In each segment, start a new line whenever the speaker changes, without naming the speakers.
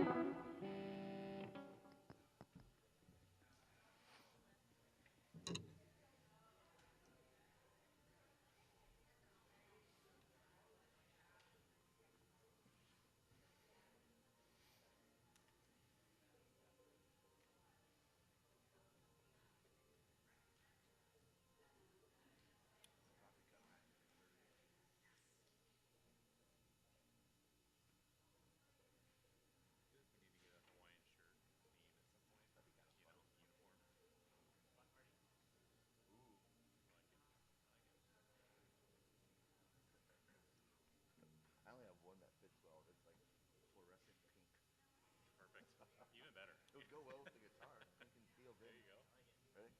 I only have one that fits well. It's like fluorescent pink.
Perfect. Even better.
It would go well with the guitar. You can feel
There
Vin.
you go.
Ready?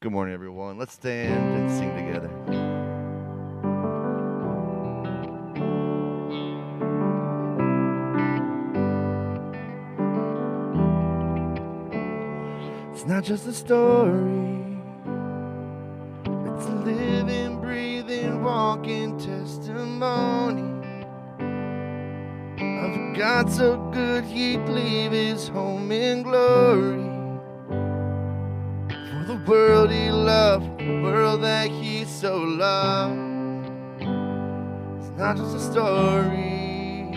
Good morning, everyone. Let's stand and sing together. It's not just a story, it's a living, breathing, walking testimony of a God so good he'd leave his home in glory. For the world he loved, the world that he so loved. It's not just a story.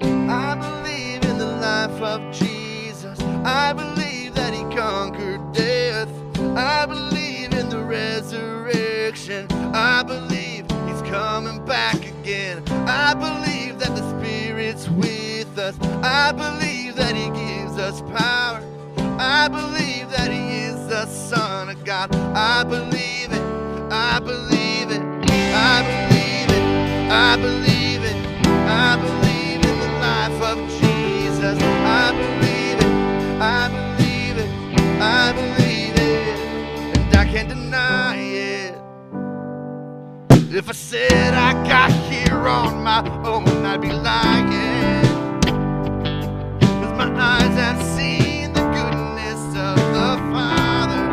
I believe in the life of Jesus. I believe that he conquered death. I believe in the resurrection. I believe he's coming back again. I believe that the Spirit's with us. I believe that he gives us power. I believe that he is the Son of God. I believe it. I believe it. I believe it. I believe it. I believe in the life of Jesus. I believe it. I believe it. I believe it. And I can't deny it. If I said I got here on my own, I'd be lying. 'Cause my eyes have seen the goodness of the Father.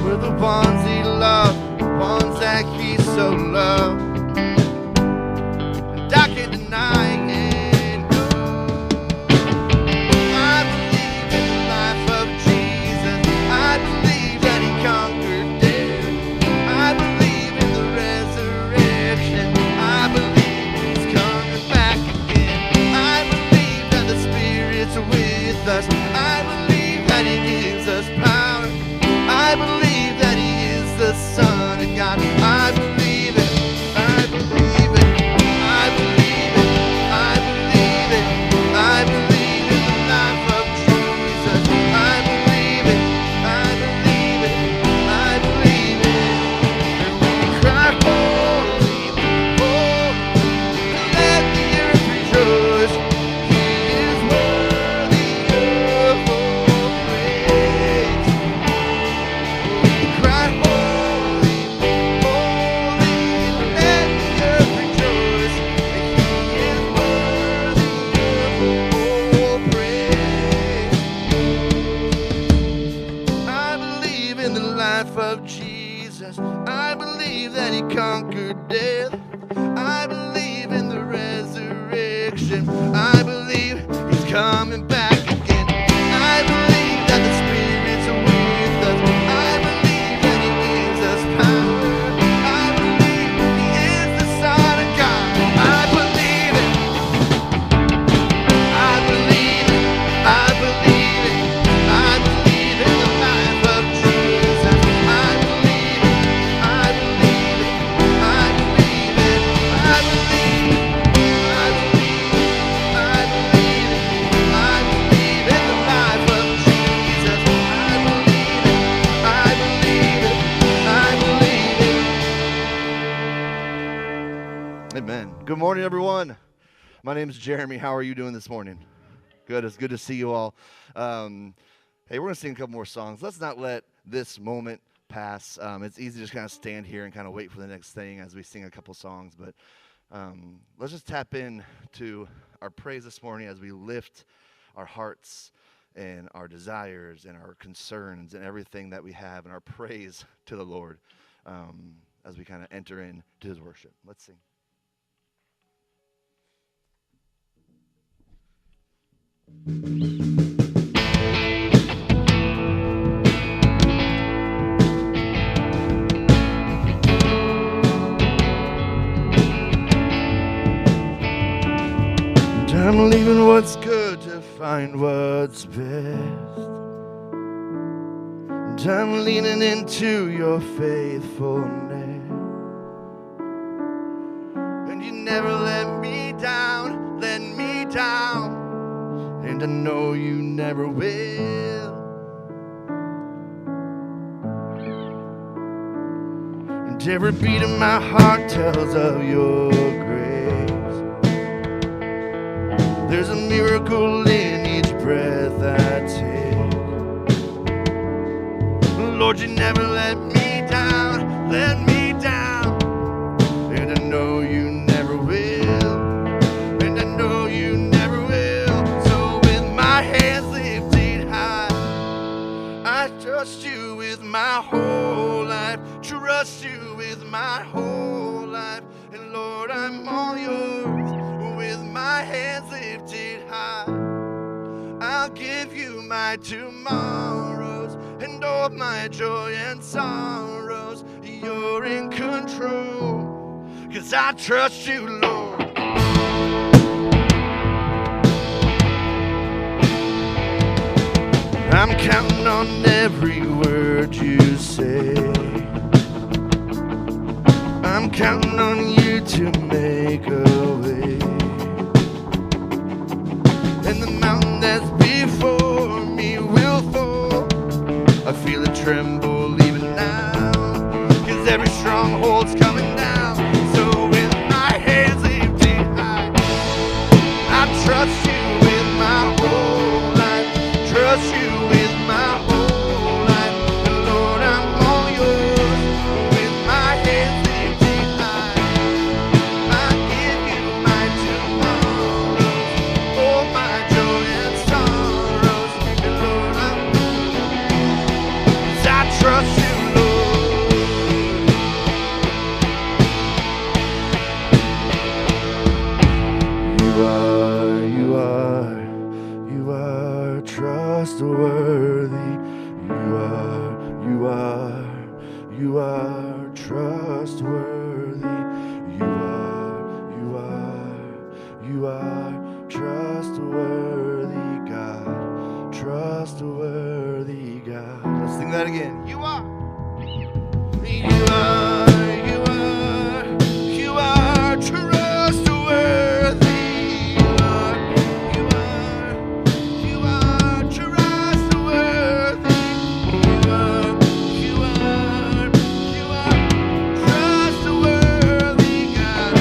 We're the ones he loved, the ones that he so loved. And I can't deny it. No. I believe in the life of Jesus. I believe that he conquered death. I believe in the resurrection. I believe he's coming back again. I believe that the Spirit's with us. I believe that he gives us power. I believe that he is the Son of God. I believe it. I believe it. I believe it. I believe it. I believe in the life of Jesus. I believe it. I believe it. I believe it. And we cry, holy, holy, let the earth rejoice. He is worthy of all praise. We cry, holy, holy, let the earth rejoice. He is worthy of all praise. I believe in the life of Jesus. I believe that he conquered death. I believe in the resurrection. I believe he's coming back again. I believe that the Spirit's with us. I believe that he gives us power. I believe he is the Son of God. I believe it. I believe it. I believe it. I believe in the life of Jesus. I believe it. I believe it. I believe it. I believe it. I believe it. I believe it. I believe in the life of Jesus. I believe it. I believe it. I believe it. Amen. Good morning, everyone. My name is Jeremy. How are you doing this morning? Good. It's good to see you all. Hey, we're going to sing a couple more songs. Let's not let this moment pass. It's easy to just kind of stand here and kind of wait for the next thing as we sing a couple songs. But Let's just tap in to our praise this morning as we lift our hearts and our desires and our concerns and everything that we have and our praise to the Lord as we kind of enter into his worship. Let's sing. I'm leaving what's good to find what's best. And I'm leaning into your faithfulness. And you never let me down, let me down. And I know you never will. And every beat of my heart tells of your grace. There's a miracle in each breath I take. Lord, you never let me down, let me down. And I know you never will, and I know you never will. So with my hands lifted high, I trust you with my whole life, trust you with my whole life. And Lord, I'm all yours. With my hands lifted high, I'll give you my tomorrows and all my joy and sorrows. You're in control, 'cause I trust you, Lord. I'm counting on every word you say. I'm counting on you to make a way. And the mountain that's before me will fall. I feel it tremble even now, 'cause every stronghold's coming down. So with my hands lifted high, I trust you with my whole life, trust you with my whole life. And Lord, I'm all yours. With my hands lifted high, I give you my tomorrows, all my joy and sorrows. And Lord, I trust you, Lord. You are trustworthy. You are trustworthy. You are trustworthy, God. Trustworthy, God. Let's sing that again. You are trustworthy. You are trustworthy. You are trustworthy, God.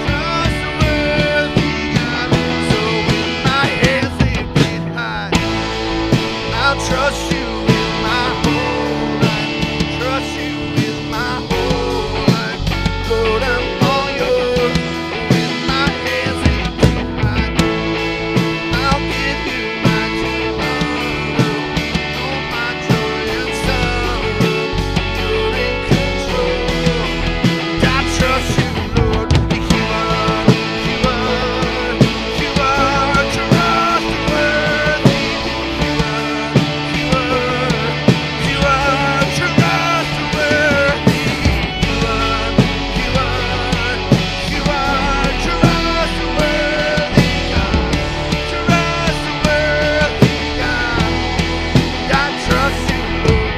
Trustworthy, God. So with my hands lifted high, I'll trust you with my whole life. Trust you with my whole life. Lord, I'm all yours. With my hands lifted high, I'll give you my tomorrow, all my joy and sorrow. You're in control. I trust you, Lord. You are trustworthy. You are trustworthy. You are trustworthy, God. Trustworthy, God. I trust you, Lord.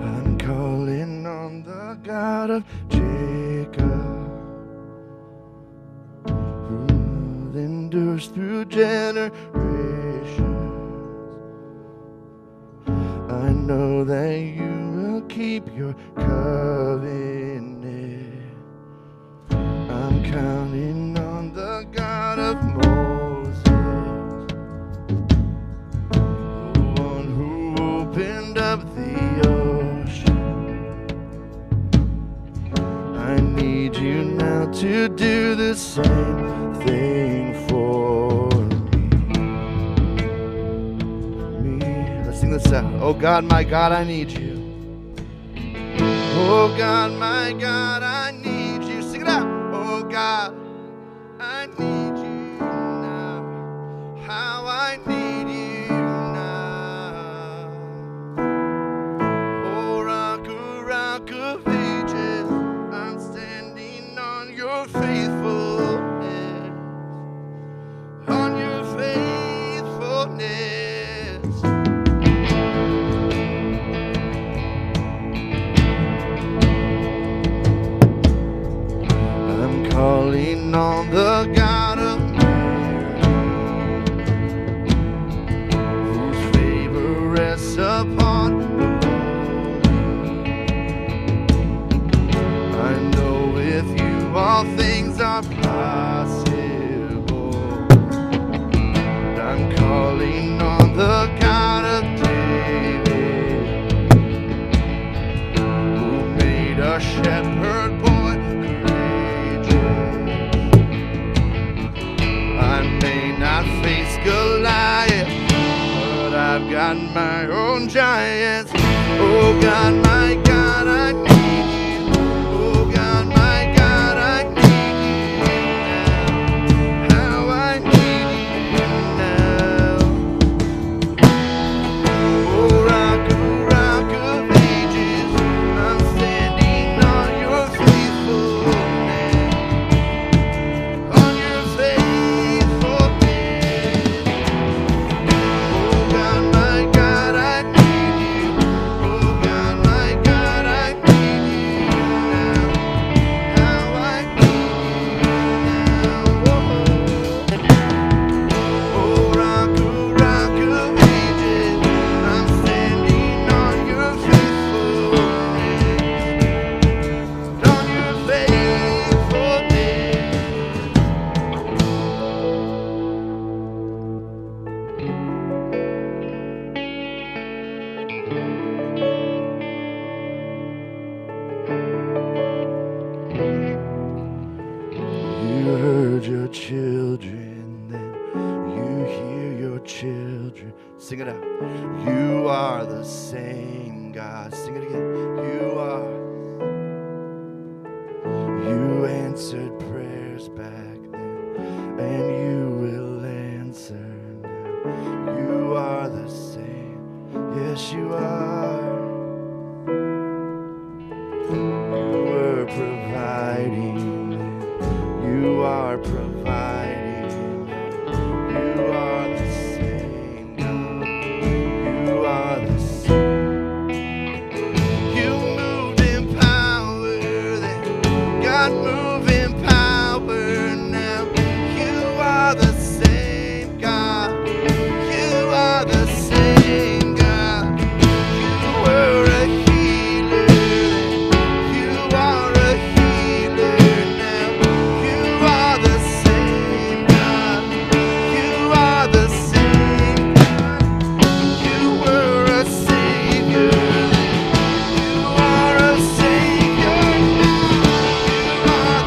I'm calling on the God of Jacob, who endures through generations. I know that you will keep your covenant. I'm counting on the God of Moses, the one who opened up the ocean. I need you now to do the same thing for me. Let's sing this out. Oh God, my God, I need you. Oh God, my God, I need you. Sing it out. Oh God, I need you now. How I need you now. Oh rock of ages, I'm standing on your faithfulness. On your faithfulness. Calling on the God of Mary, whose favor rests upon the lowly. I know with you all things are possible. I'm calling on the God of David, who made a shepherd boy. Not face Goliath, but I've got my own giants. Oh God, my God, I need you. Oh God, my God, I need you now. How I need you now. Oh rock of ages, I'm standing on your faithfulness. On your faithfulness. Your children, then you hear your children. Sing it out. You are the same God. Sing it again. You are. You answered prayers back then, and you will answer now. You are the same. Yes, you are. You were providing. You are providing. You are the same God. You are the same. You moved in power then. God move in power now. You are the same God. You are the same God. You were a healer then. You are a healer now. You are the same God. You are the same God. You were a Savior then. You are a Savior now. You are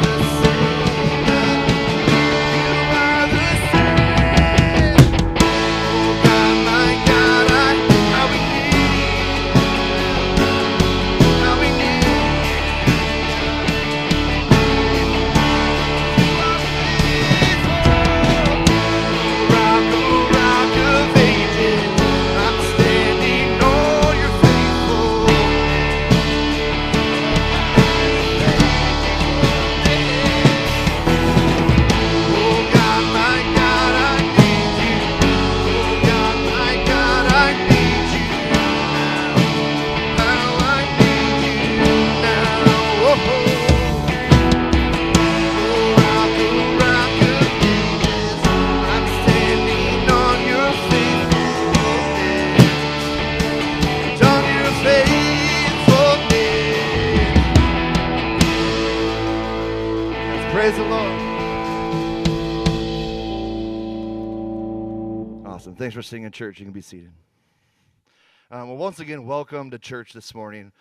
Praise the Lord. Awesome. Thanks for singing, church. You can be seated. Well, once again, welcome to church this morning.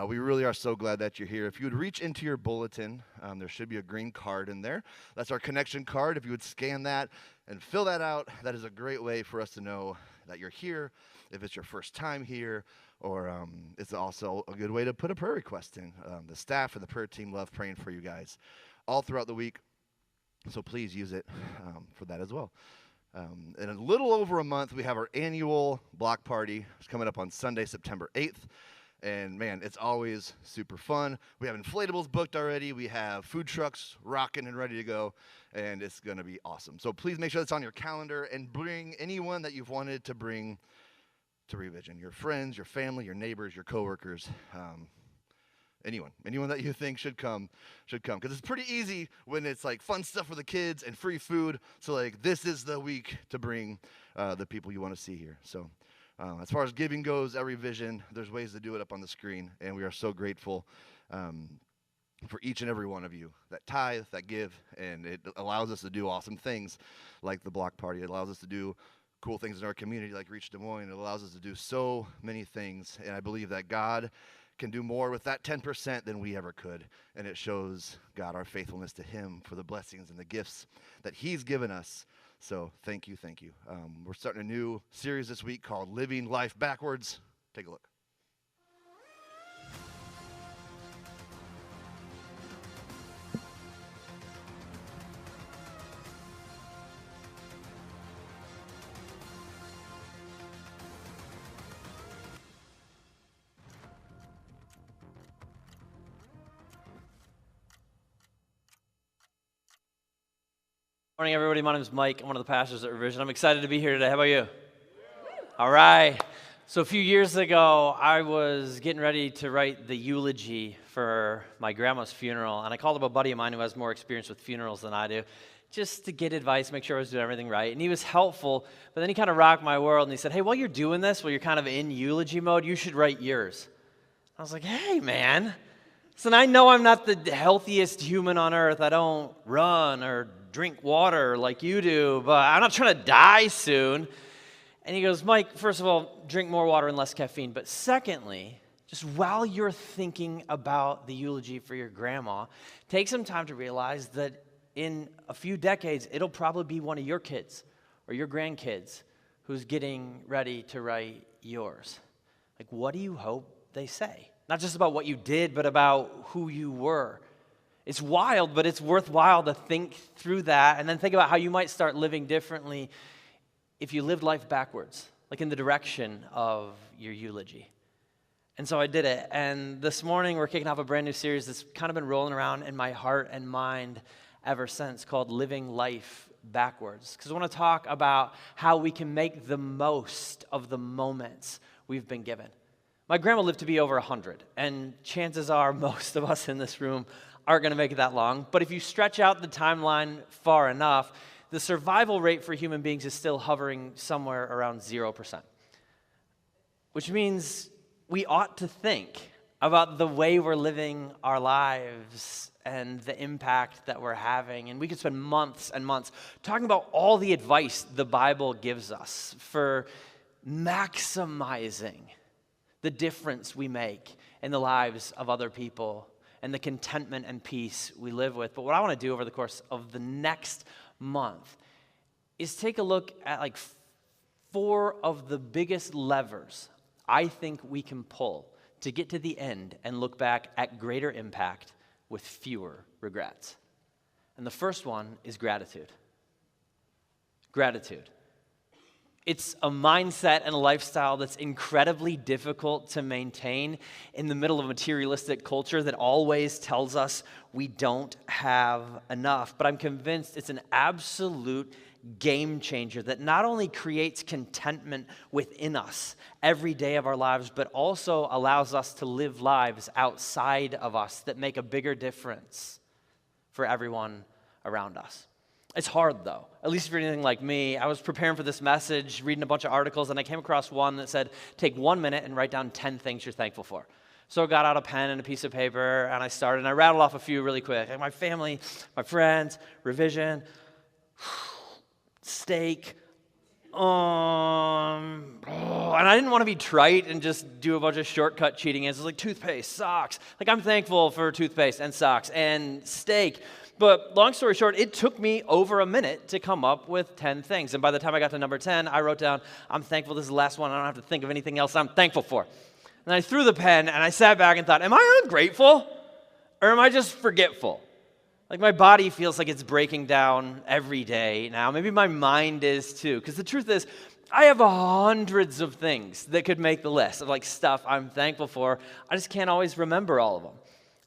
We really are so glad that you're here. If you would reach into your bulletin, there should be a green card in there. That's our connection card. If you would scan that and fill that out, that is a great way for us to know that you're here, if it's your first time here, or it's also a good way to put a prayer request in. The staff and the prayer team love praying for you guys all throughout the week, so please use it for that as well. In a little over a month, we have our annual block party. It's coming up on Sunday, September 8th. And, man, it's always super fun. We have inflatables booked already. We have food trucks rocking and ready to go. And it's going to be awesome. So please make sure it's on your calendar and bring anyone that you've wanted to bring to Revision. Your friends, your family, your neighbors, your coworkers. Anyone that you think should come. Because it's pretty easy when it's like fun stuff for the kids and free food. So like this is the week to bring the people you want to see here. So as far as giving goes, every vision, there's ways to do it up on the screen. And we are so grateful for each and every one of you that tithe, that give. And it allows us to do awesome things like the block party. It allows us to do cool things in our community like Reach Des Moines. It allows us to do so many things. And I believe that God can do more with that 10% than we ever could. And it shows God our faithfulness to him for the blessings and the gifts that he's given us. So thank you. We're starting a new series this week called Living Life Backwards. Take a look.
Morning, everybody. My name is Mike. I'm one of the pastors at Revision. I'm excited to be here today. How about you? All right. So a few years ago, I was getting ready to write the eulogy for my grandma's funeral, and I called up a buddy of mine who has more experience with funerals than I do, just to get advice, make sure I was doing everything right. And he was helpful, but then he kind of rocked my world, and he said, hey, while you're doing this, while you're kind of in eulogy mode, you should write yours. I was like, hey, man. So I know I'm not the healthiest human on earth. I don't run or drink water like you do, but I'm not trying to die soon. And he goes, Mike, first of all, drink more water and less caffeine. But secondly, just while you're thinking about the eulogy for your grandma, take some time to realize that in a few decades, it'll probably be one of your kids or your grandkids who's getting ready to write yours. Like, what do you hope they say? Not just about what you did, but about who you were. It's wild, but it's worthwhile to think through that and then think about how you might start living differently if you lived life backwards, like in the direction of your eulogy. And so I did it. And this morning we're kicking off a brand new series that's kind of been rolling around in my heart and mind ever since, called Living Life Backwards. Because I want to talk about how we can make the most of the moments we've been given. My grandma lived to be over 100, and chances are most of us in this room aren't going to make it that long. But if you stretch out the timeline far enough, the survival rate for human beings is still hovering somewhere around 0%. Which means we ought to think about the way we're living our lives and the impact that we're having. And we could spend months and months talking about all the advice the Bible gives us for maximizing the difference we make in the lives of other people and the contentment and peace we live with. But what I want to do over the course of the next month is take a look at like 4 of the biggest levers I think we can pull to get to the end and look back at greater impact with fewer regrets. And the first one is gratitude. Gratitude. It's a mindset and a lifestyle that's incredibly difficult to maintain in the middle of a materialistic culture that always tells us we don't have enough. But I'm convinced it's an absolute game changer that not only creates contentment within us every day of our lives, but also allows us to live lives outside of us that make a bigger difference for everyone around us. It's hard, though, at least if you're anything like me. I was preparing for this message, reading a bunch of articles, and I came across one that said, take 1 minute and write down 10 things you're thankful for. So I got out a pen and a piece of paper, and I started, and I rattled off a few really quick. Like my family, my friends, revision, steak, and I didn't want to be trite and just do a bunch of shortcut cheating answers like toothpaste, socks. Like I'm thankful for toothpaste and socks and steak. But long story short, it took me over a minute to come up with 10 things. And by the time I got to number 10, I wrote down, I'm thankful this is the last one. I don't have to think of anything else I'm thankful for. And I threw the pen and I sat back and thought, am I ungrateful or am I just forgetful? Like my body feels like it's breaking down every day now. Maybe my mind is too. Because the truth is, I have hundreds of things that could make the list of like stuff I'm thankful for. I just can't always remember all of them.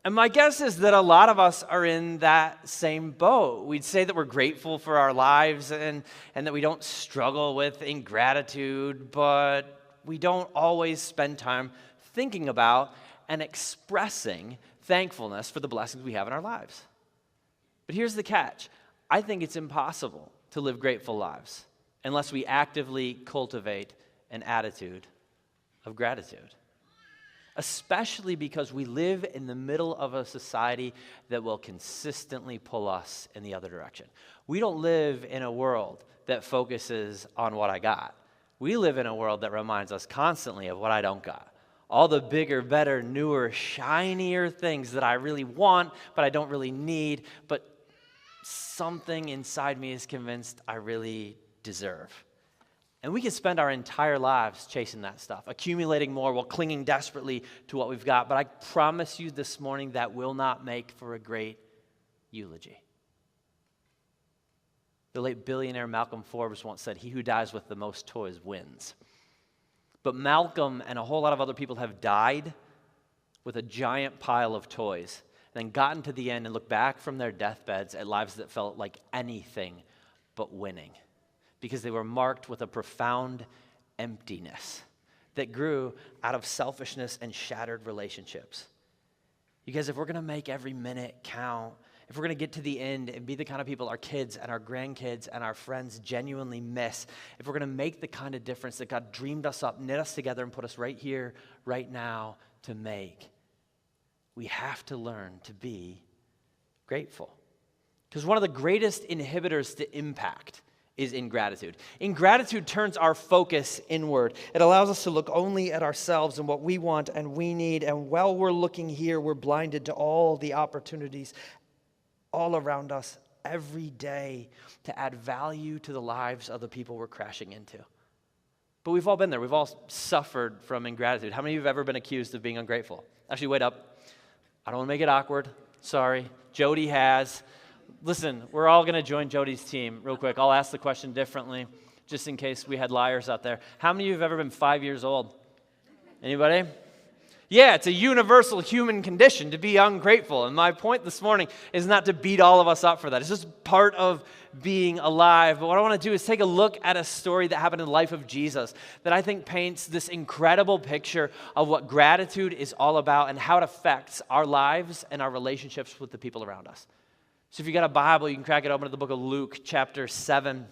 And my guess is that a lot of us are in that same boat. We'd say that we're grateful for our lives and that we don't struggle with ingratitude, but we don't always spend time thinking about and expressing thankfulness for the blessings we have in our lives. But here's the catch. I think it's impossible to live grateful lives unless we actively cultivate an attitude of gratitude. Especially because we live in the middle of a society that will consistently pull us in the other direction. We don't live in a world that focuses on what I got. We live in a world that reminds us constantly of what I don't got. All the bigger, better, newer, shinier things that I really want, but I don't really need, but something inside me is convinced I really deserve. And we can spend our entire lives chasing that stuff, accumulating more while clinging desperately to what we've got. But I promise you this morning that will not make for a great eulogy. The late billionaire Malcolm Forbes once said, "He who dies with the most toys wins." But Malcolm and a whole lot of other people have died with a giant pile of toys, and then gotten to the end and looked back from their deathbeds at lives that felt like anything but winning, because they were marked with a profound emptiness that grew out of selfishness and shattered relationships. You guys, if we're going to make every minute count, if we're going to get to the end and be the kind of people our kids and our grandkids and our friends genuinely miss, if we're going to make the kind of difference that God dreamed us up, knit us together, and put us right here, right now to make, we have to learn to be grateful. Because one of the greatest inhibitors to impact is ingratitude. Ingratitude turns our focus inward. It allows us to look only at ourselves and what we want and we need. And while we're looking here, we're blinded to all the opportunities all around us every day to add value to the lives of the people we're crashing into. But we've all been there. We've all suffered from ingratitude. How many of you have ever been accused of being ungrateful? Actually, wait up. I don't want to make it awkward. Sorry. Jody has. Listen, we're all going to join Jody's team real quick. I'll ask the question differently, just in case we had liars out there. How many of you have ever been 5 years old? Anybody? Yeah, it's a universal human condition to be ungrateful. And my point this morning is not to beat all of us up for that. It's just part of being alive. But what I want to do is take a look at a story that happened in the life of Jesus that I think paints this incredible picture of what gratitude is all about and how it affects our lives and our relationships with the people around us. So if you got a Bible, you can crack it open to the book of Luke, chapter 7.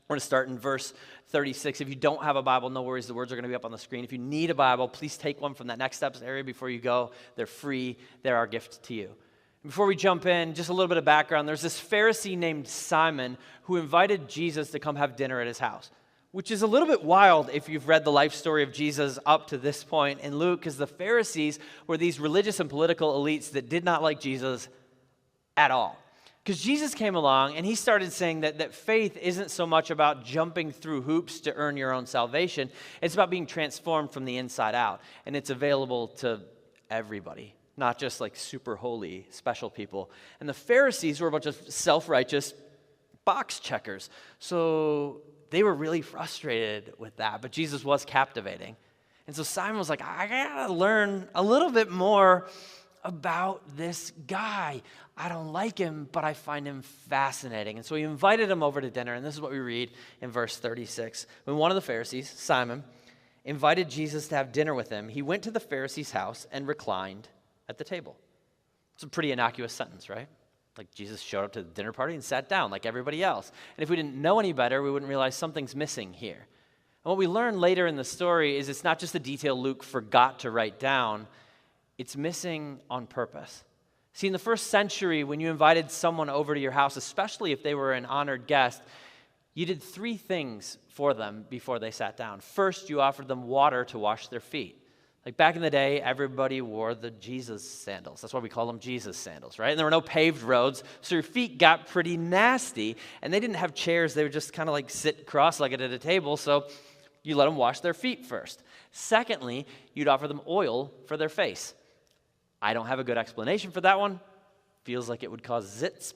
We're going to start in verse 36. If you don't have a Bible, no worries. The words are going to be up on the screen. If you need a Bible, please take one from that Next Steps area before you go. They're free. They're our gift to you. Before we jump in, just a little bit of background. There's this Pharisee named Simon who invited Jesus to come have dinner at his house, which is a little bit wild if you've read the life story of Jesus up to this point in Luke, because the Pharisees were these religious and political elites that did not like Jesus at all. Because Jesus came along and he started saying that faith isn't so much about jumping through hoops to earn your own salvation. It's about being transformed from the inside out. And it's available to everybody, not just like super holy, special people. And the Pharisees were a bunch of self-righteous box checkers. So they were really frustrated with that. But Jesus was captivating. And so Simon was like, I got to learn a little bit more about this guy. I don't like him, but I find him fascinating. And so he invited him over to dinner, and this is what we read in verse 36. When one of the Pharisees, Simon, invited Jesus to have dinner with him, he went to the Pharisee's house and reclined at the table. It's a pretty innocuous sentence, right? Like Jesus showed up to the dinner party and sat down like everybody else. And if we didn't know any better, we wouldn't realize something's missing here. And what we learn later in the story is it's not just a detail Luke forgot to write down. it's missing on purpose. See, in the first century, when you invited someone over to your house, especially if they were an honored guest, you did 3 things for them before they sat down. First, you offered them water to wash their feet. Like back in the day, everybody wore the Jesus sandals. That's why we call them Jesus sandals, right? And there were no paved roads, so your feet got pretty nasty. And they didn't have chairs. They would just kind of like sit cross-legged at a table, so you let them wash their feet first. Secondly, you'd offer them oil for their face. I don't have a good explanation for that one. Feels like it would cause zits,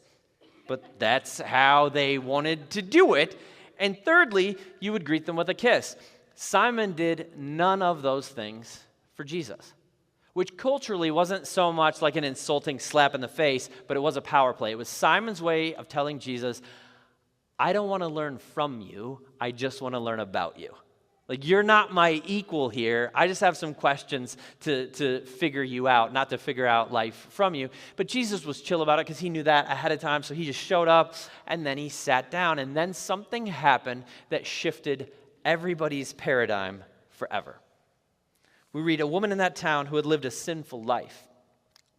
but that's how they wanted to do it. And thirdly, you would greet them with a kiss. Simon did none of those things for Jesus, which culturally wasn't so much like an insulting slap in the face, but it was a power play. It was Simon's way of telling Jesus, I don't want to learn from you, I just want to learn about you. Like, you're not my equal here. I just have some questions to figure you out, not to figure out life from you. But Jesus was chill about it because he knew that ahead of time, so he just showed up, and then he sat down, and then something happened that shifted everybody's paradigm forever. We read a woman in that town who had lived a sinful life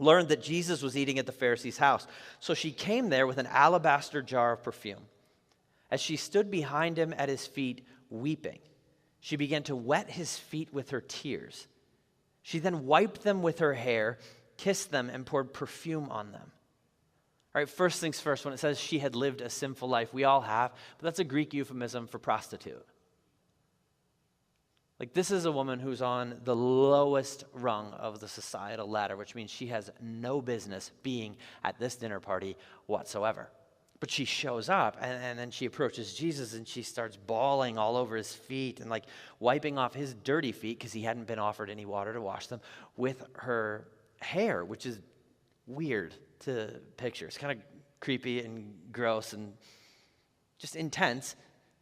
learned that Jesus was eating at the Pharisee's house. So she came there with an alabaster jar of perfume. As she stood behind him at his feet, weeping, she began to wet his feet with her tears. She then wiped them with her hair, kissed them, and poured perfume on them. All right, first things first, when it says she had lived a sinful life, we all have, but that's a Greek euphemism for prostitute. Like, this is a woman who's on the lowest rung of the societal ladder, which means she has no business being at this dinner party whatsoever. But she shows up, and then she approaches Jesus, and she starts bawling all over his feet and, like, wiping off his dirty feet because he hadn't been offered any water to wash them with her hair, which is weird to picture. It's kind of creepy and gross and just intense.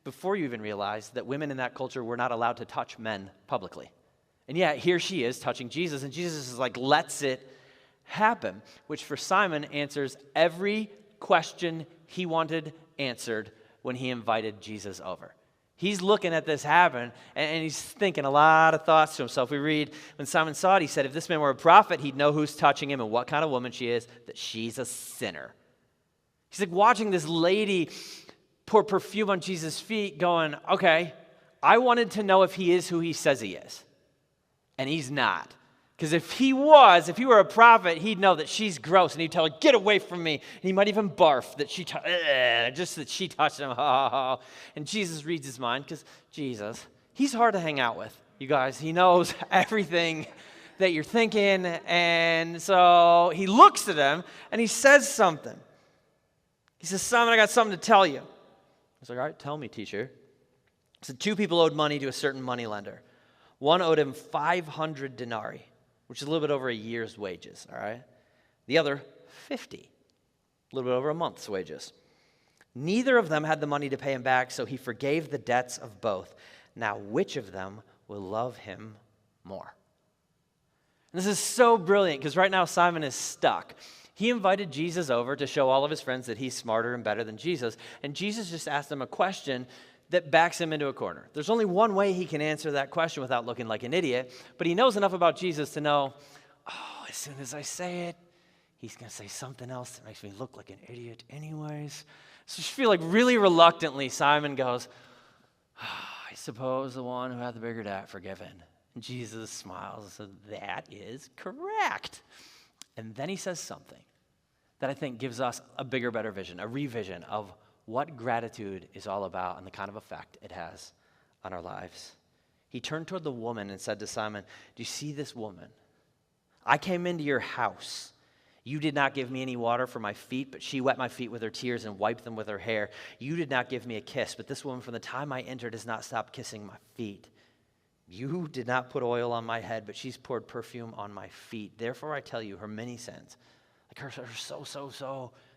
Before you even realize that women in that culture were not allowed to touch men publicly. And yet, here she is touching Jesus, and Jesus is like, lets it happen, which for Simon answers every question he wanted answered when he invited Jesus over. He's looking at this happen, and he's thinking a lot of thoughts to himself. We read, when Simon saw it, he said, if this man were a prophet, he'd know who's touching him and what kind of woman she is, that she's a sinner. He's like watching this lady pour perfume on Jesus' feet going, okay, I wanted to know if he is who he says he is. And he's not. Because if he were a prophet, he'd know that she's gross, and he'd tell her, get away from me. And he might even barf that she touched him. And Jesus reads his mind, because Jesus, he's hard to hang out with, you guys. He knows everything that you're thinking, and so he looks at him, and he says something. He says, Simon, I got something to tell you. He's like, all right, tell me, teacher. So 2 people owed money to a certain moneylender. One owed him 500 denarii, which is a little bit over a year's wages, all right? The other, 50, a little bit over a month's wages. Neither of them had the money to pay him back, so he forgave the debts of both. Now, which of them will love him more? And this is so brilliant, because right now Simon is stuck. He invited Jesus over to show all of his friends that he's smarter and better than Jesus, and Jesus just asked him a question that backs him into a corner. There's only one way he can answer that question without looking like an idiot, but he knows enough about Jesus to know, as soon as I say it, he's going to say something else that makes me look like an idiot anyways. So you feel like really reluctantly, Simon goes, I suppose the one who had the bigger debt forgiven. And Jesus smiles and says, that is correct. And then he says something that I think gives us a bigger, better vision, a revision of what gratitude is all about and the kind of effect it has on our lives. He turned toward the woman and said to Simon, do you see this woman? I came into your house. You did not give me any water for my feet, but she wet my feet with her tears and wiped them with her hair. You did not give me a kiss, but this woman from the time I entered has not stopped kissing my feet. You did not put oil on my head, but she's poured perfume on my feet. Therefore, I tell you, her many sins, like her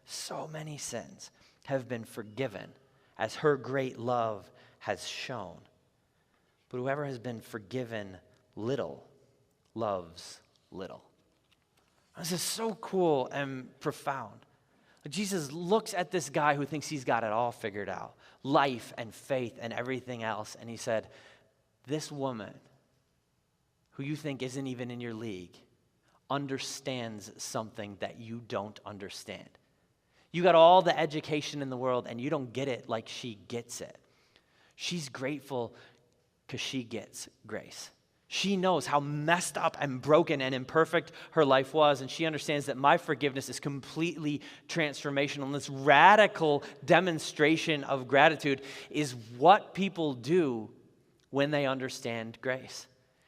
so many sins have been forgiven as her great love has shown. But whoever has been forgiven little loves little. This is so cool and profound. Jesus looks at this guy who thinks he's got it all figured out, life and faith and everything else, and he said, this woman, who you think isn't even in your league, understands something that you don't understand. You got all the education in the world and you don't get it like she gets it. She's grateful because she gets grace. She knows how messed up and broken and imperfect her life was, and she understands that my forgiveness is completely transformational. And this radical demonstration of gratitude is what people do when they understand grace.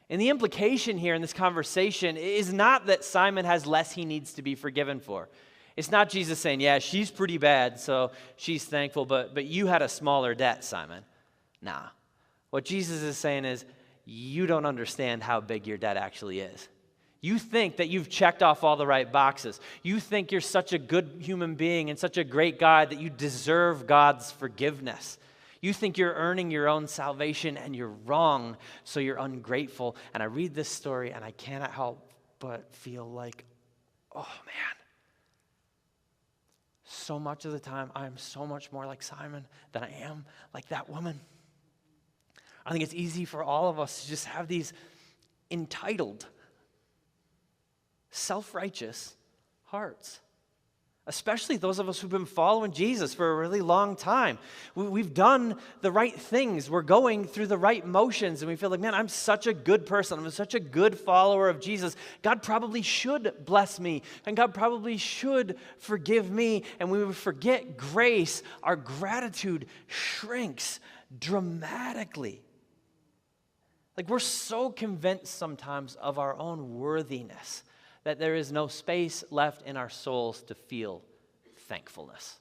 And the implication here in this conversation is not that Simon has less he needs to be forgiven for. It's not Jesus saying, yeah, she's pretty bad, so she's thankful, but you had a smaller debt, Simon. Nah. What Jesus is saying is, you don't understand how big your debt actually is. You think that you've checked off all the right boxes. You think you're such a good human being and such a great guy that you deserve God's forgiveness. You think you're earning your own salvation, and you're wrong, so you're ungrateful. And I read this story and I cannot help but feel like, oh man, so much of the time I am so much more like Simon than I am like that woman. I think it's easy for all of us to just have these entitled, self-righteous hearts, especially those of us who've been following Jesus for a really long time. We've done the right things. We're going through the right motions, and we feel like, man, I'm such a good person. I'm such a good follower of Jesus. God probably should bless me, and God probably should forgive me. And when we forget grace, our gratitude shrinks dramatically. Like, we're so convinced sometimes of our own worthiness that there is no space left in our souls to feel thankfulness.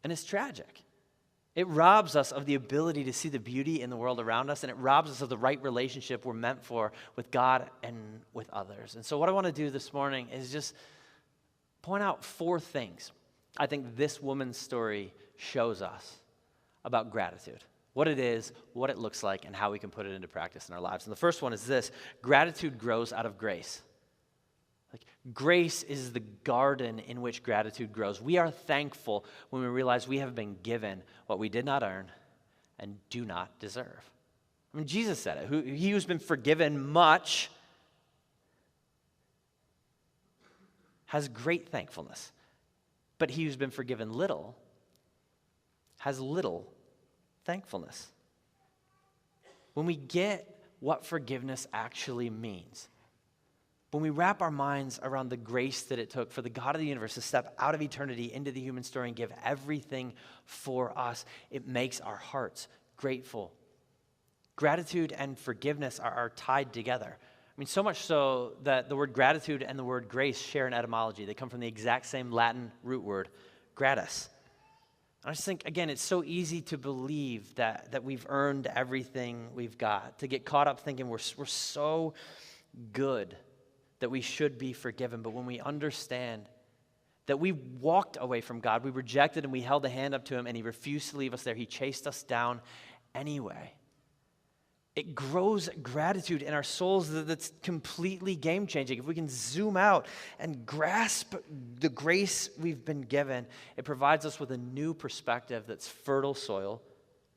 And it's tragic. It robs us of the ability to see the beauty in the world around us, and it robs us of the right relationship we're meant for with God and with others. And so what I want to do this morning is just point out 4 things I think this woman's story shows us about gratitude. What it is, what it looks like, and how we can put it into practice in our lives. And the first one is this: gratitude grows out of grace. Like, grace is the garden in which gratitude grows. We are thankful when we realize we have been given what we did not earn and do not deserve. I mean, Jesus said it. He who's been forgiven much has great thankfulness. But he who's been forgiven little has little thankfulness. When we get what forgiveness actually means, when we wrap our minds around the grace that it took for the God of the universe to step out of eternity into the human story and give everything for us, it makes our hearts grateful. Gratitude and forgiveness are tied together. I mean, so much so that the word gratitude and the word grace share an etymology. They come from the exact same Latin root word, gratis. I just think, again, it's so easy to believe that we've earned everything we've got, to get caught up thinking we're so good that we should be forgiven. But when we understand that we walked away from God, we rejected him, we held a hand up to him, and he refused to leave us there. He chased us down anyway. It grows gratitude in our souls that's completely game-changing. If we can zoom out and grasp the grace we've been given, it provides us with a new perspective that's fertile soil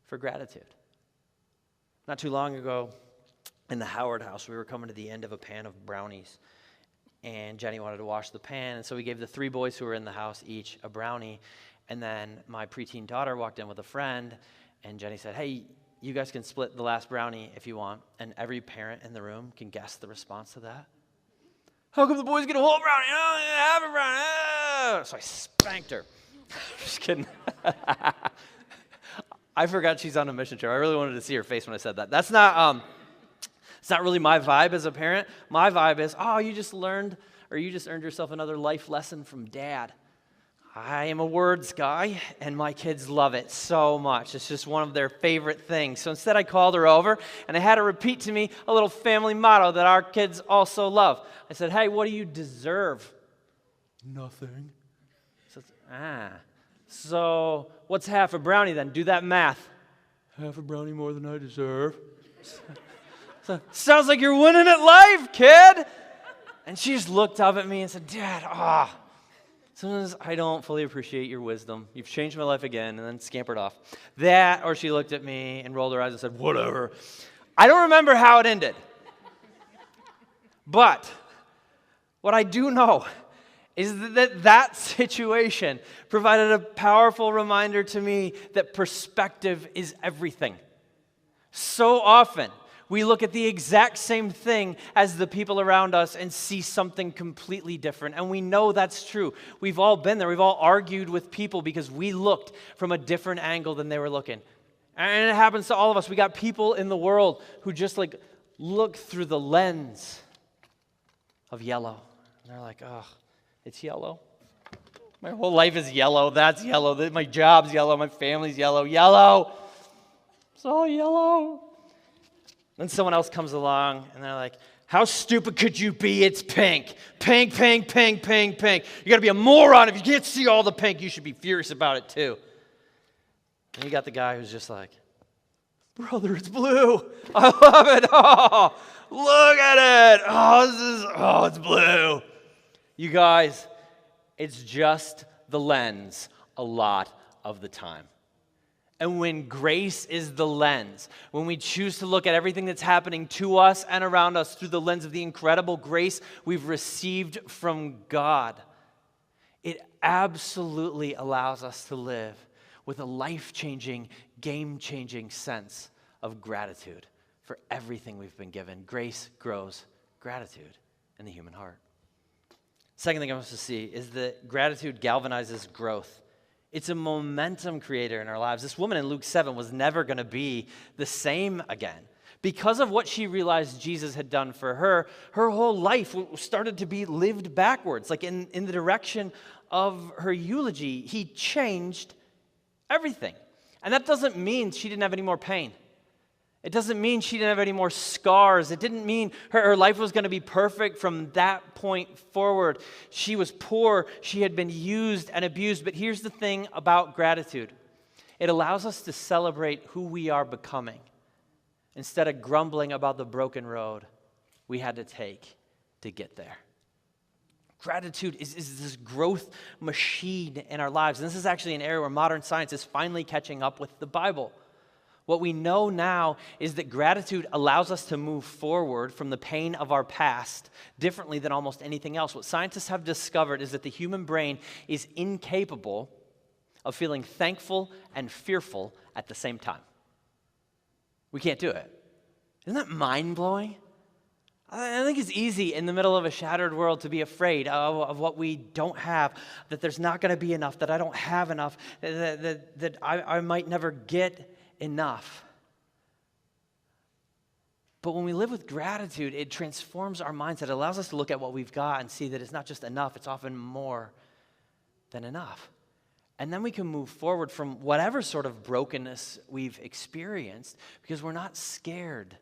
for gratitude. Not too long ago, in the Howard house, we were coming to the end of a pan of brownies, and Jenny wanted to wash the pan, and so we gave the 3 boys who were in the house each a brownie, and then my preteen daughter walked in with a friend, and Jenny said, hey, you guys can split the last brownie if you want, and every parent in the room can guess the response to that. How come the boys get a whole brownie? I don't have a brownie. Ah! So I spanked her. Just kidding. I forgot she's on a mission trip. I really wanted to see her face when I said that. That's not it's not really my vibe as a parent. My vibe is, oh, you just earned yourself another life lesson from Dad. I am a words guy, and my kids love it so much. It's just one of their favorite things. So instead, I called her over, and I had her repeat to me a little family motto that our kids also love. I said, hey, what do you deserve? Nothing. So what's half a brownie then? Do that math. Half a brownie more than I deserve. So, sounds like you're winning at life, kid. And she just looked up at me and said, Dad, sometimes I don't fully appreciate your wisdom. You've changed my life again, and then scampered off. That, or she looked at me and rolled her eyes and said, whatever. I don't remember how it ended. But What I do know is that situation provided a powerful reminder to me that perspective is everything. So often, we look at the exact same thing as the people around us and see something completely different. And we know that's true. We've all been there. We've all argued with people because we looked from a different angle than they were looking. And it happens to all of us. We got people in the world who just look through the lens of yellow. And they're like, oh, it's yellow. My whole life is yellow. That's yellow. My job's yellow. My family's yellow. Yellow. It's all yellow. Then someone else comes along and they're like, how stupid could you be? It's pink. Pink, pink, pink, pink, pink. You got to be a moron. If you can't see all the pink, you should be furious about it too. And you got the guy who's just like, brother, it's blue. I love it. Oh, look at it. Oh, it's blue. You guys, it's just the lens a lot of the time. And when grace is the lens, when we choose to look at everything that's happening to us and around us through the lens of the incredible grace we've received from God, it absolutely allows us to live with a life-changing, game-changing sense of gratitude for everything we've been given. Grace grows gratitude in the human heart. Second thing I want us to see is that gratitude galvanizes growth. It's a momentum creator in our lives. This woman in Luke 7 was never going to be the same again. Because of what she realized Jesus had done for her, her whole life started to be lived backwards, like in the direction of her eulogy. He changed everything. And that doesn't mean she didn't have any more pain. It doesn't mean she didn't have any more scars. It didn't mean her life was going to be perfect from that point forward. She was poor. She had been used and abused. But here's the thing about gratitude. It allows us to celebrate who we are becoming instead of grumbling about the broken road we had to take to get there. Gratitude is this growth machine in our lives. And this is actually an area where modern science is finally catching up with the Bible. What we know now is that gratitude allows us to move forward from the pain of our past differently than almost anything else. What scientists have discovered is that the human brain is incapable of feeling thankful and fearful at the same time. We can't do it. Isn't that mind-blowing? I think it's easy in the middle of a shattered world to be afraid of what we don't have, that there's not going to be enough, that I don't have enough, that I might never get enough. But when we live with gratitude, it transforms our mindset. It allows us to look at what we've got and see that it's not just enough, it's often more than enough. And then we can move forward from whatever sort of brokenness we've experienced because we're not scared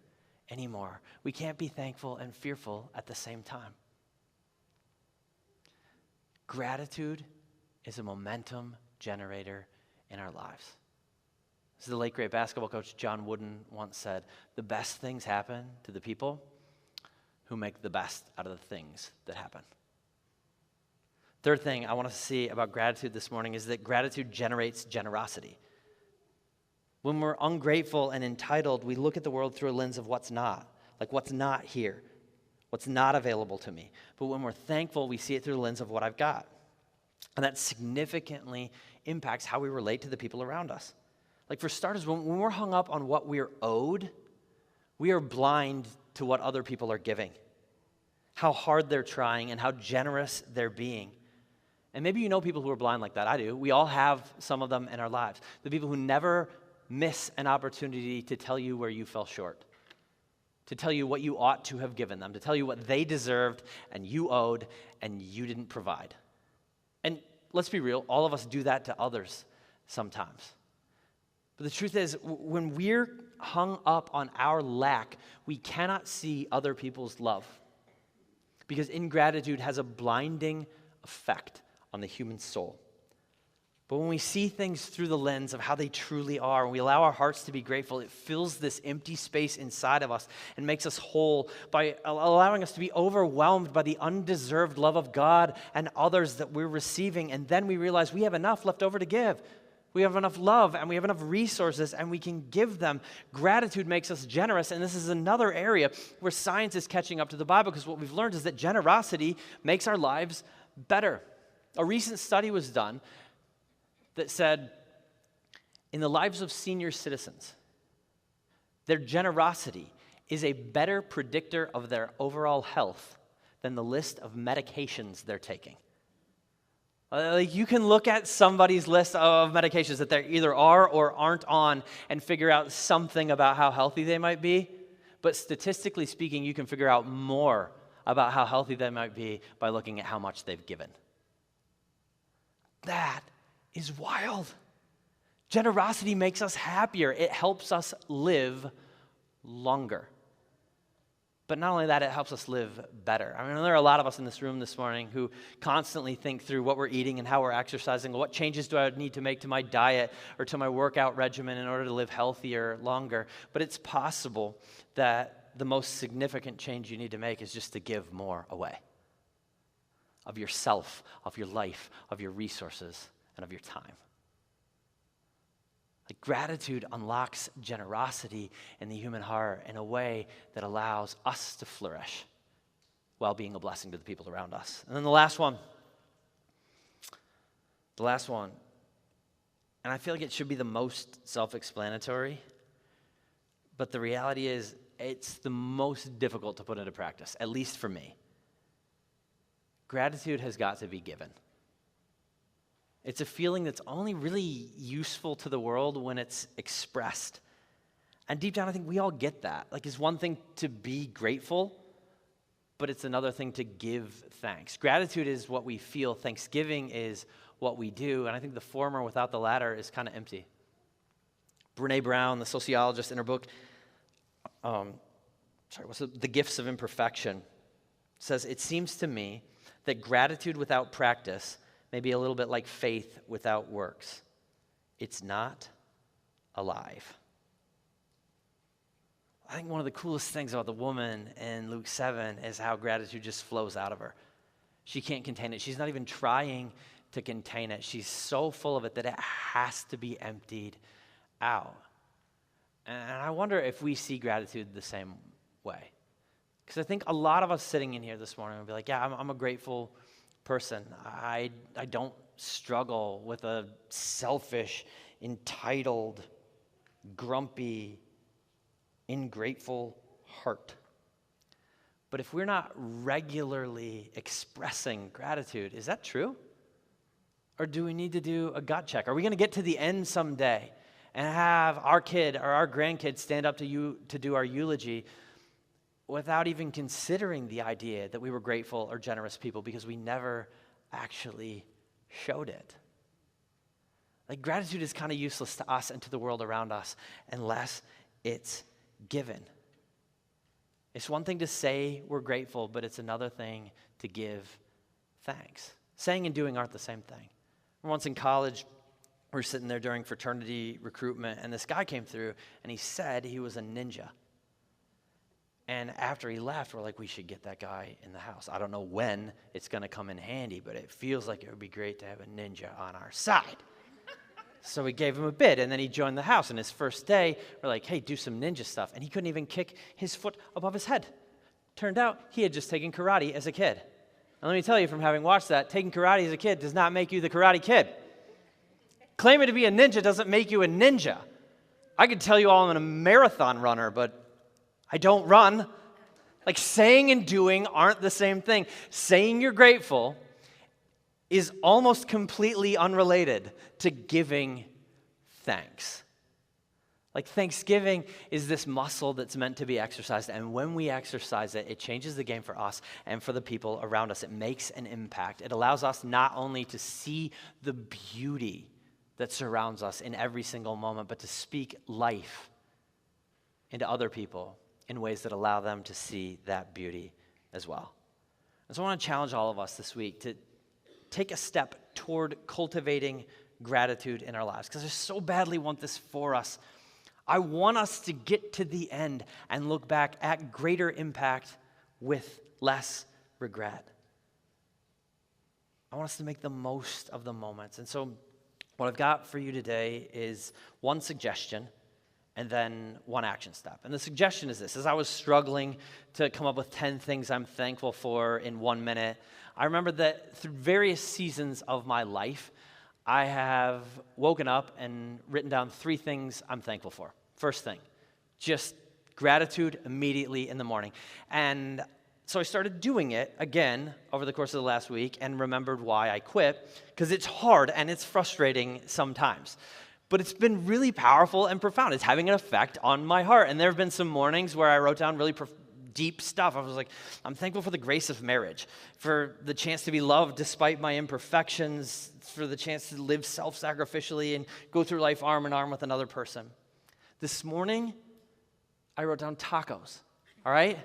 anymore. We can't be thankful and fearful at the same time. Gratitude is a momentum generator in our lives. As the late great basketball coach John Wooden once said, the best things happen to the people who make the best out of the things that happen. Third thing I want us to see about gratitude this morning is that gratitude generates generosity. When we're ungrateful and entitled, we look at the world through a lens of what's not, like what's not here, what's not available to me. But when we're thankful, we see it through the lens of what I've got. And that significantly impacts how we relate to the people around us. Like for starters, when we're hung up on what we're owed, we are blind to what other people are giving, how hard they're trying, and how generous they're being. And maybe you know people who are blind like that. I do. We all have some of them in our lives. The people who never miss an opportunity to tell you where you fell short, to tell you what you ought to have given them, to tell you what they deserved and you owed and you didn't provide. And let's be real, all of us do that to others sometimes. But the truth is, when we're hung up on our lack, we cannot see other people's love. Because ingratitude has a blinding effect on the human soul. But when we see things through the lens of how they truly are, and we allow our hearts to be grateful, it fills this empty space inside of us and makes us whole by allowing us to be overwhelmed by the undeserved love of God and others that we're receiving. And then we realize we have enough left over to give. We have enough love and we have enough resources and we can give them. Gratitude makes us generous, and this is another area where science is catching up to the Bible, because what we've learned is that generosity makes our lives better. A recent study was done that said in the lives of senior citizens, their generosity is a better predictor of their overall health than the list of medications they're taking. Like, you can look at somebody's list of medications that they either are or aren't on and figure out something about how healthy they might be, but statistically speaking, you can figure out more about how healthy they might be by looking at how much they've given. That is wild. Generosity makes us happier. It helps us live longer. But not only that, it helps us live better. I mean, there are a lot of us in this room this morning who constantly think through what we're eating and how we're exercising. What changes do I need to make to my diet or to my workout regimen in order to live healthier longer? But it's possible that the most significant change you need to make is just to give more away of yourself, of your life, of your resources, and of your time. Like, gratitude unlocks generosity in the human heart in a way that allows us to flourish while being a blessing to the people around us. And then the last one, and I feel like it should be the most self-explanatory, but the reality is it's the most difficult to put into practice, at least for me. Gratitude has got to be given. It's a feeling that's only really useful to the world when it's expressed. And deep down, I think we all get that. Like, it's one thing to be grateful, but it's another thing to give thanks. Gratitude is what we feel. Thanksgiving is what we do. And I think the former without the latter is kind of empty. Brené Brown, the sociologist, in her book, The Gifts of Imperfection, says, "It seems to me that gratitude without practice may be a little bit like faith without works. It's not alive." I think one of the coolest things about the woman in Luke 7 is how gratitude just flows out of her. She can't contain it. She's not even trying to contain it. She's so full of it that it has to be emptied out. And I wonder if we see gratitude the same way. Because I think a lot of us sitting in here this morning will be like, yeah, I'm a grateful person. I don't struggle with a selfish, entitled, grumpy, ungrateful heart. But if we're not regularly expressing gratitude, is that true? Or do we need to do a gut check? Are we going to get to the end someday and have our kid or our grandkid stand up to do our eulogy without even considering the idea that we were grateful or generous people because we never actually showed it? Like, gratitude is kind of useless to us and to the world around us unless it's given. It's one thing to say we're grateful, but it's another thing to give thanks. Saying and doing aren't the same thing. Once in college, we were sitting there during fraternity recruitment, and this guy came through, and he said he was a ninja. And after he left, we're like, we should get that guy in the house. I don't know when it's going to come in handy, but it feels like it would be great to have a ninja on our side. So we gave him a bid, and then he joined the house. And his first day, we're like, hey, do some ninja stuff. And he couldn't even kick his foot above his head. Turned out he had just taken karate as a kid. And let me tell you, from having watched that, taking karate as a kid does not make you the Karate Kid. Claiming to be a ninja doesn't make you a ninja. I could tell you all I'm a marathon runner, but I don't run. Like, saying and doing aren't the same thing. Saying you're grateful is almost completely unrelated to giving thanks. Like, Thanksgiving is this muscle that's meant to be exercised, and when we exercise it, it changes the game for us and for the people around us. It makes an impact. It allows us not only to see the beauty that surrounds us in every single moment, but to speak life into other people in ways that allow them to see that beauty as well. And so I want to challenge all of us this week to take a step toward cultivating gratitude in our lives, because I so badly want this for us. I want us to get to the end and look back at greater impact with less regret. I want us to make the most of the moments. And so What I've got for you today is one suggestion and then one action step. And the suggestion is this. As I was struggling to come up with 10 things I'm thankful for in 1 minute, I remember that through various seasons of my life, I have woken up and written down 3 things I'm thankful for. First thing, just gratitude immediately in the morning. And so I started doing it again over the course of the last week and remembered why I quit, because it's hard and it's frustrating sometimes. But it's been really powerful and profound. It's having an effect on my heart. And there have been some mornings where I wrote down really deep stuff. I was like, I'm thankful for the grace of marriage, for the chance to be loved despite my imperfections, for the chance to live self-sacrificially and go through life arm in arm with another person. This morning, I wrote down tacos, all right?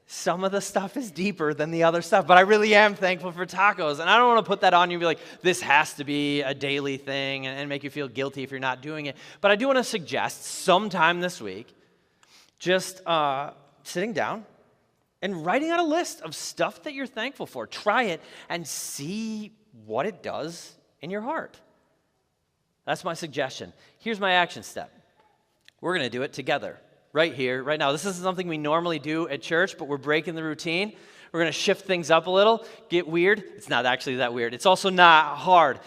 Some of the stuff is deeper than the other stuff, but I really am thankful for tacos. And I don't want to put that on you and be like, this has to be a daily thing and make you feel guilty if you're not doing it. But I do want to suggest sometime this week, just sitting down and writing out a list of stuff that you're thankful for. Try it and see what it does in your heart. That's my suggestion. Here's my action step. We're going to do it together. Right here, right now. This isn't something we normally do at church, but we're breaking the routine. We're going to shift things up a little, get weird. It's not actually that weird. It's also not hard.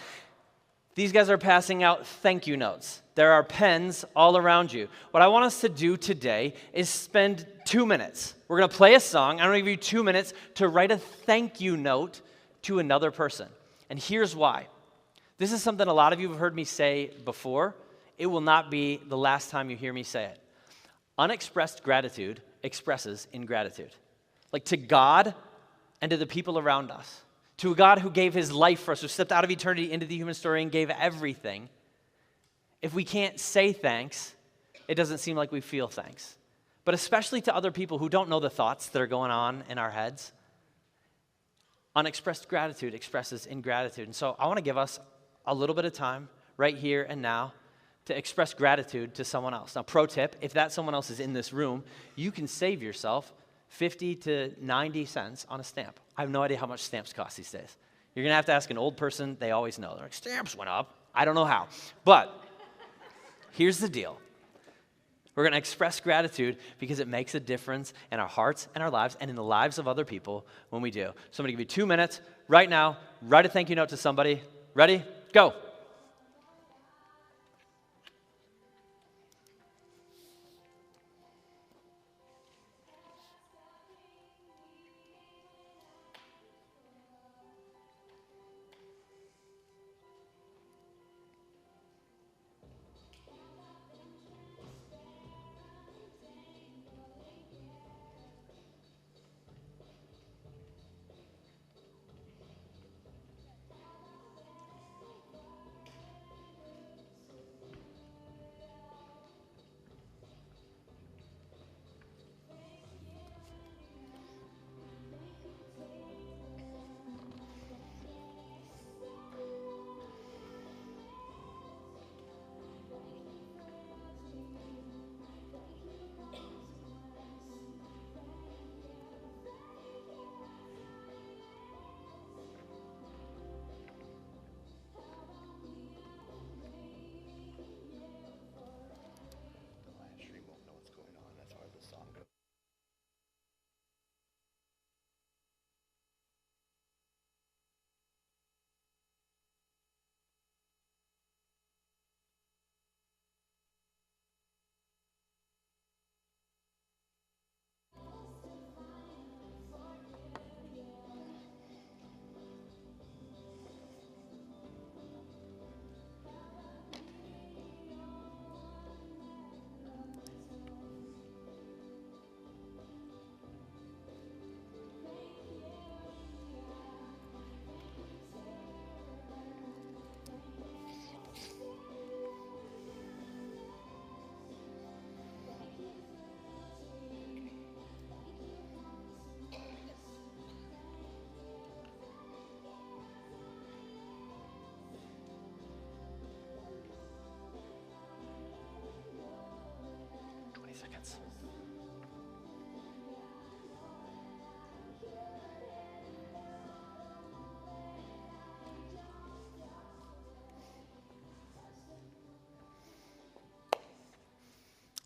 These guys are passing out thank you notes. There are pens all around you. What I want us to do today is spend 2 minutes. We're going to play a song. I'm going to give you 2 minutes to write a thank you note to another person. And here's why. This is something a lot of you have heard me say before. It will not be the last time you hear me say it. Unexpressed gratitude expresses ingratitude. Like to God and to the people around us. To a God who gave his life for us, who stepped out of eternity into the human story and gave everything. If we can't say thanks, it doesn't seem like we feel thanks. But especially to other people who don't know the thoughts that are going on in our heads, unexpressed gratitude expresses ingratitude. And so I want to give us a little bit of time right here and now to express gratitude to someone else. Now, pro tip, if that someone else is in this room, you can save yourself 50 to 90 cents on a stamp. I have no idea how much stamps cost these days. You're going to have to ask an old person. They always know. They're like, stamps went up. I don't know how. But here's the deal. We're going to express gratitude because it makes a difference in our hearts and our lives and in the lives of other people when we do. So I'm going to give you 2 minutes right now. Write a thank you note to somebody. Ready? Go.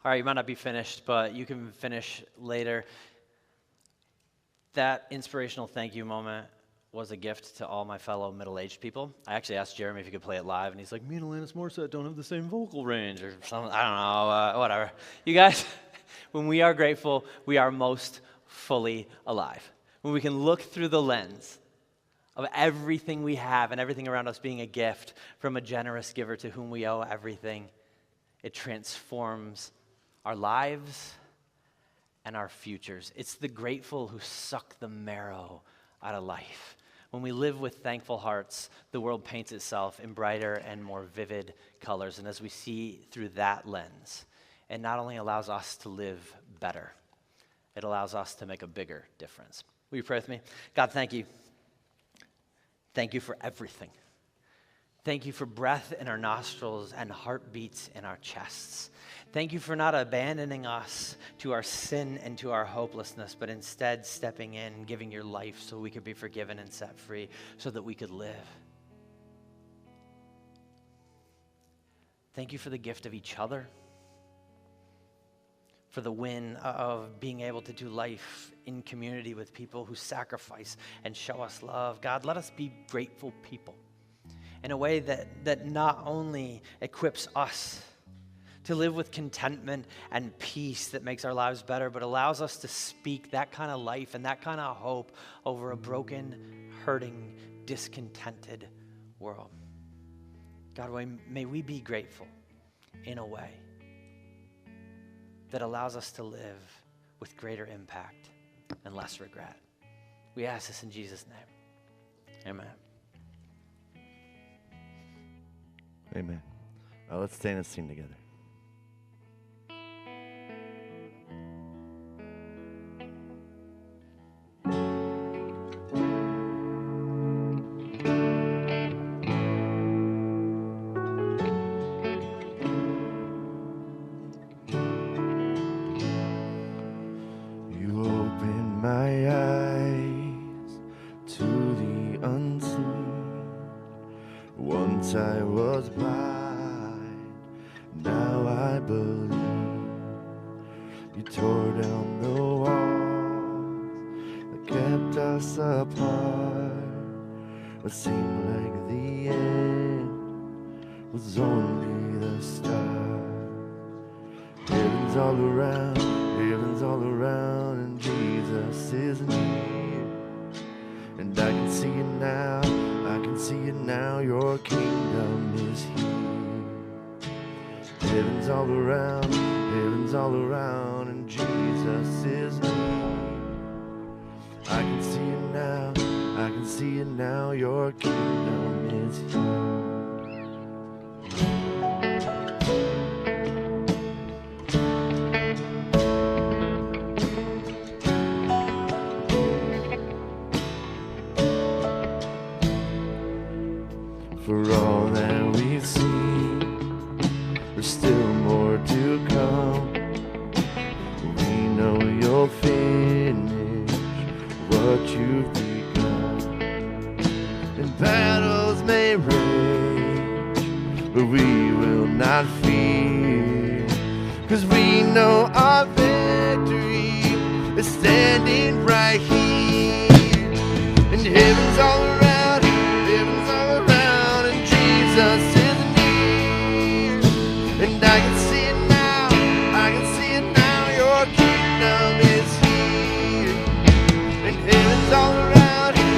All right, you might not be finished, but you can finish later. That inspirational thank you moment was a gift to all my fellow middle-aged people. I actually asked Jeremy if he could play it live, and he's like, me and Alanis Morissette don't have the same vocal range or something. I don't know, whatever. You guys, when we are grateful, we are most fully alive. When we can look through the lens of everything we have and everything around us being a gift from a generous giver to whom we owe everything, it transforms our lives and our futures. It's the grateful who suck the marrow out of life. When we live with thankful hearts, the world paints itself in brighter and more vivid colors. And as we see through that lens, it not only allows us to live better, it allows us to make a bigger difference. Will you pray with me? God, thank you. Thank you for everything. Thank you for breath in our nostrils and heartbeats in our chests. Thank you for not abandoning us to our sin and to our hopelessness, but instead stepping in and giving your life so we could be forgiven and set free so that we could live. Thank you for the gift of each other, for the win of being able to do life in community with people who sacrifice and show us love. God, let us be grateful people in a way that not only equips us to live with contentment and peace that makes our lives better, but allows us to speak that kind of life and that kind of hope over a broken, hurting, discontented world. God, may we be grateful in a way that allows us to live with greater impact and less regret. We ask this in Jesus' name. Amen.
Amen. Let's stand and sing together. I was blind, now I believe. You tore down the walls that kept us apart. What seemed like the end was only the start. Heaven's all around, and Jesus is near. And I can see it now, your kingdom is here. Heaven's all around, and Jesus is near. I can see it now, your kingdom is here. For all that we've seen, there's still more to come. We know you'll finish what you've begun. And battles may rage, but we will not fear, 'cause we know our victory is standing right here. And heaven's all around, Jesus is near. And I can see it now, your kingdom is here. And heaven's all around, and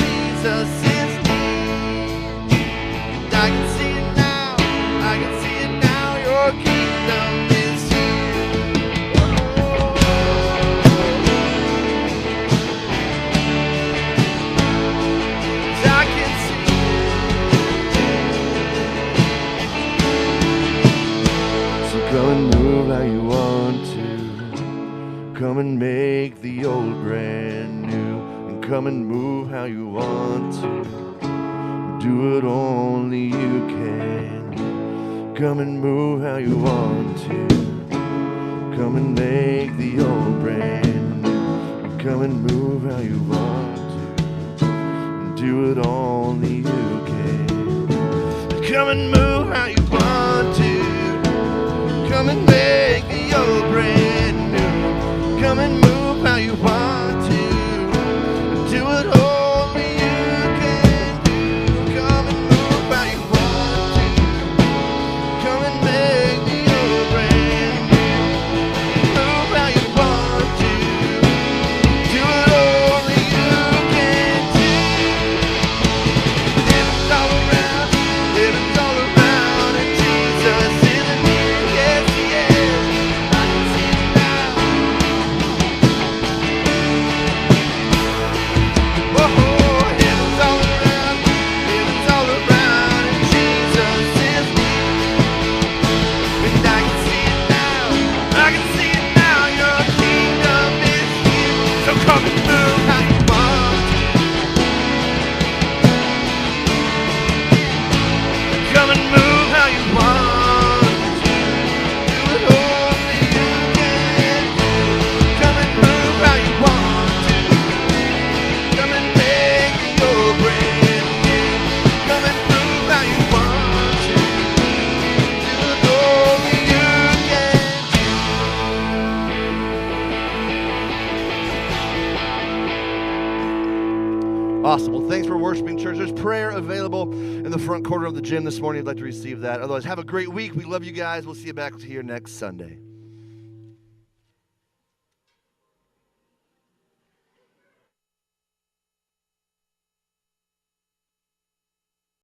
Jesus is near. And I can see it now, your kingdom is here. I can come and move how you want to. Come and make the old brand new. And come and move how you want to. Do it only you can. Come and move how you want to. Come and make the old brand new. Come and move how you want to. Do it only you can. Come and move how you want to. Come and make the old brand new. Come and move how you want to. Do it only you can do. Come and move how you want to. Come and make the old brand new. Move how you want to. Do it only you can do. It's all around, it's all around, and Jesus isn't here. Yes, He is. I can see it now. Whoa, heaven's all around, and Jesus is near. And I can see it now, I can see it now. Your kingdom is here. So come and move how you want to. Come and move how you want to. Do it only you can do. Come and move how you want to. Come and make your brand new. Come and move how you want to. Do it only you can do. Awesome. Well, thanks for worshiping, church. There's prayer available in the front corner of the gym this morning. If you'd like to receive that. Otherwise, have a great week. We love you guys. We'll see you back here next Sunday.